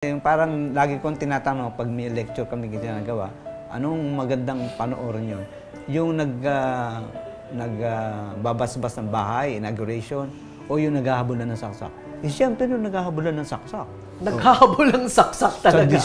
Yung parang lagi kong tinatanong pag may lecture kami ginagawa, anong magandang panoorin yun? Yung nagbabasbas ng bahay, inauguration, o yung naghahabulan ng saksak? Eh, siyempre yung naghahabulan ng saksak. Naghahabol ng saksak talaga.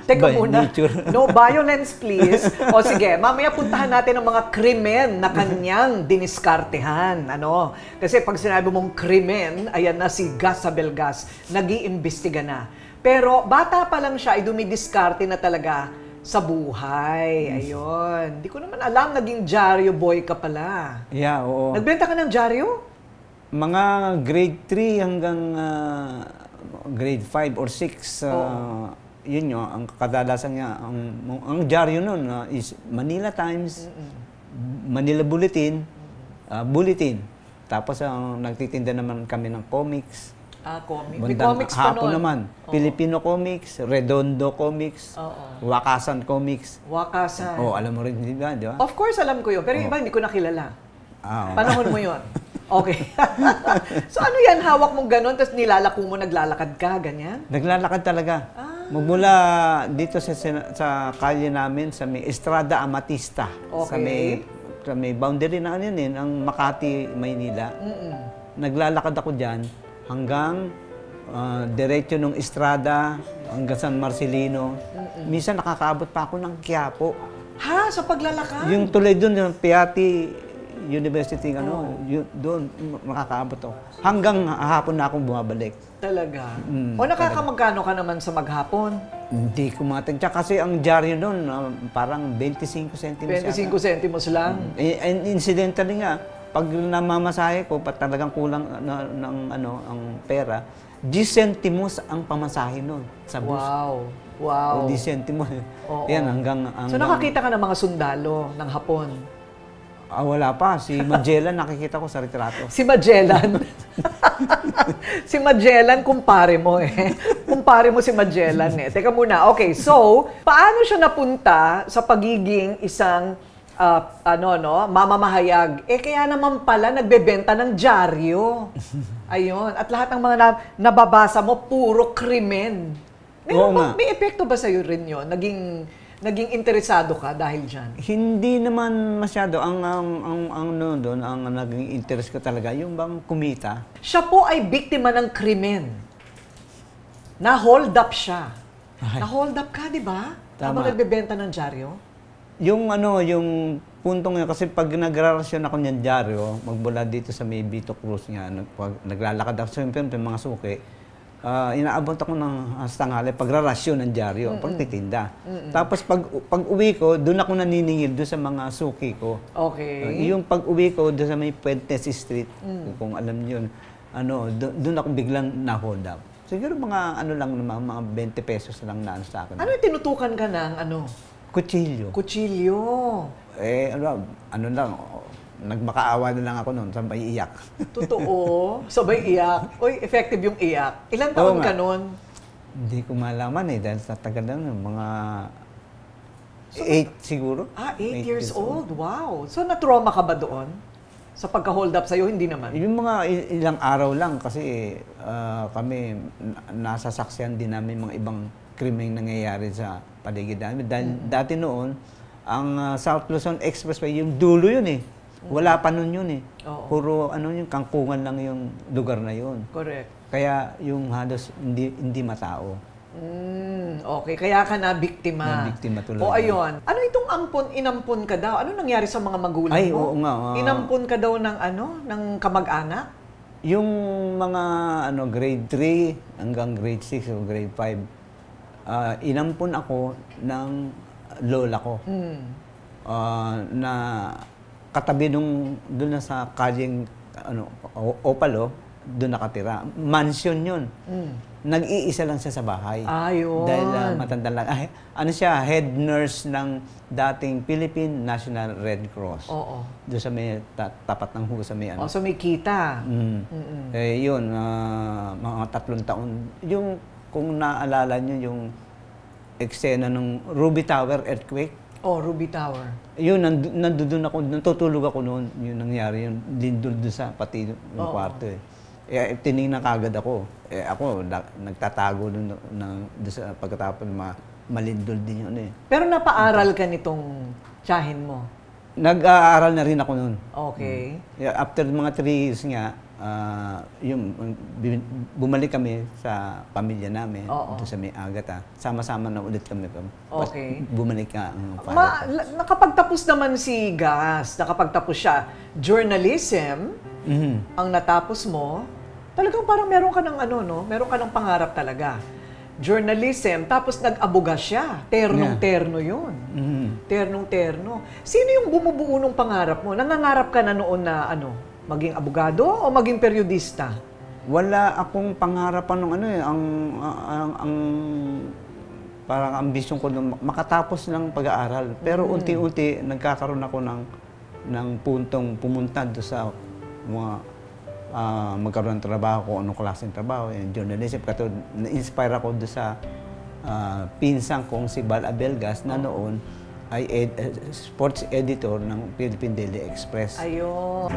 Teka muna. No violence, please. O sige, mamaya puntahan natin ang mga krimen na kanyang diniskartehan. Ano? Kasi pag sinabi mong krimen, ayan na si Gus Abelgas, nag-iimbestiga na. Pero bata pa lang siya, ay dumidiskarte na talaga sa buhay. Ayun. Hindi ko naman alam, naging dyaryo boy ka pala. Yeah, oo. Nagbenta ka ng dyaryo? Mga grade 3 hanggang grade 5 or 6, yun yun, ang kadalasan niya, ang dyaryo nun is Manila Times, Manila Bulletin, Bulletin. Tapos nagtitinda naman kami ng comics. Comics. May comics pa hapon naman. Filipino Comics, Redondo Comics, Wakasan Comics. Wakasan. Alam mo rin, di ba? Of course, alam ko yun. Pero iba, hindi ko nakilala. Panahon mo yun. Okay. So ano yan, hawak mong ganun, tapos nilalako mo, naglalakad ka, ganyan? Naglalakad talaga. Magmula dito sa kalye namin, sa may Estrada Amatista. Okay. Sa may boundary na ano yun, ang Makati, Maynila. Naglalakad ako dyan hanggang diretso ng Estrada, hanggang San Marcelino. Minsan nakakaabot pa ako ng Quiapo. Ha? Sa paglalakad? Yung tuloy doon, yung Piatti University, doon makakaabot ako. Hanggang hapon na akong bumabalik. Talaga? O nakakamagkano ka naman sa maghapon? Hindi ko matensya kasi ang dyaryo doon parang 25 centimos. 25 centimos lang? Incidentally nga, pag namamasahe ko, talagang kulang ang pera, 10 centimos ang pamasahe noon sa bus. Wow. 10 centimos. Yan, hanggang... So nakakita ka ng mga sundalo ng Hapon? Wala pa. Si Magellan, nakikita ko sa retrato. Si Magellan? Si Magellan, kumpare mo eh. Kumpare mo si Magellan eh. Teka muna. Okay, so, paano siya napunta sa pagiging isang mamamahayag? Kaya naman pala nagbebenta ng dyaryo. Ayun. At lahat ng mga nababasa mo, puro krimen. May epekto ba sa'yo rin yun? Naging interesado ka dahil dyan? Hindi naman masyado. Ang naging interest ko talaga, yung bang kumita. Siya po ay biktima ng krimen. Na-hold up siya. Na-hold up ka, di ba? Habang nagbebenta ng dyaryo? Yung puntong yun, kasi pag nagrarasyon ako ng dyaryo, magbula dito sa may Vito Cruz nga, naglalakad ako sa mga suki, inaabot ako ng tanghali pagrarasyon ng dyaryo, pagtitinda. Tapos pag uwi ko, doon ako naniningil doon sa mga suki ko. Okay. Yung pag uwi ko doon sa may Puentes Street, kung alam niyo, doon ako biglang na-hold up. Siguro mga mga 20 pesos lang na sa akin. Ano yung tinutukan ka ng Kutsilyo. Kutsilyo. Nagmakaawa na lang ako noon, sabay iyak. Totoo? Sabay iyak? Uy, effective yung iyak. Ilan taon ka noon? Hindi ko malaman dahil sa tagal na mga 8 siguro. 8 years old? Wow. So, na-trauma ka ba doon? Sa pagka-hold up sa'yo, hindi naman? Yung mga ilang araw lang kasi kami nasasaksihan din namin mga ibang krimeng nangyayari sa paligid namin. Dahil dati noon, ang South Luzon Expressway, yung dulo yun eh. Wala pa nun yun eh. Puro yung kangkungan lang yung lugar na yun. Correct. Kaya yung halos hindi matao. Okay, kaya ka na biktima. Na-biktima tuloy. Ayun. Ano itong inampun ka daw? Ano nangyari sa mga magulang mo? Oo nga. Inampun ka daw ng kamag-anak? Yung mga grade 3 hanggang grade 6 o grade 5, inampun ako ng lola ko. Na katabi doon na sa kalyeng Opalo, doon nakatira. Mansion yun. Nag-iisa lang siya sa bahay. Ayun. Dahil matanda lang. Siya, head nurse ng dating Philippine National Red Cross. Doon sa may tapat ng sa may So may kita. Yun, mga 3 taon. Yung, kung naalala nyo, yung eksena ng Ruby Tower earthquake. Ruby Tower. Yun, nandun ako, natutulog ako noon. Yun nangyari, yun, lindol doon sa pati yung kwarto eh. tinignan kagad ako. Ako, nagtatago doon sa pagkatapos malindol din yun eh. Pero napaaral ka nitong tiyahin mo? Nag-aaral na rin ako noon. Okay. After mga 3 years nga, bumalik kami sa pamilya namin, doon sa may Agata. Sama-sama na ulit kami. Okay. Bumalik nga ang father. Nakapagtapos naman si Gas, nakapagtapos siya. Journalism, ang natapos mo, talagang parang meron ka ng meron ka ng pangarap talaga. Journalism, tapos nag-abuga siya. Ternong-terno yun. Ternong-terno. Sino yung bumubuo ng pangarap mo? Nangangarap ka na noon na maging abogado o maging periodista? Wala akong pangarapan ng ang parang ambisyon ko makatapos ng pag-aaral. Pero unti-unti nagkakaroon ako ng puntong pumunta doon sa mga magkaroon ng trabaho, kung anong klaseng trabaho, yung journalism. Na-inspire ako doon sa pinsang kong si Bal Abelgas na noon ay sports editor ng Philippine Daily Express. Ayun.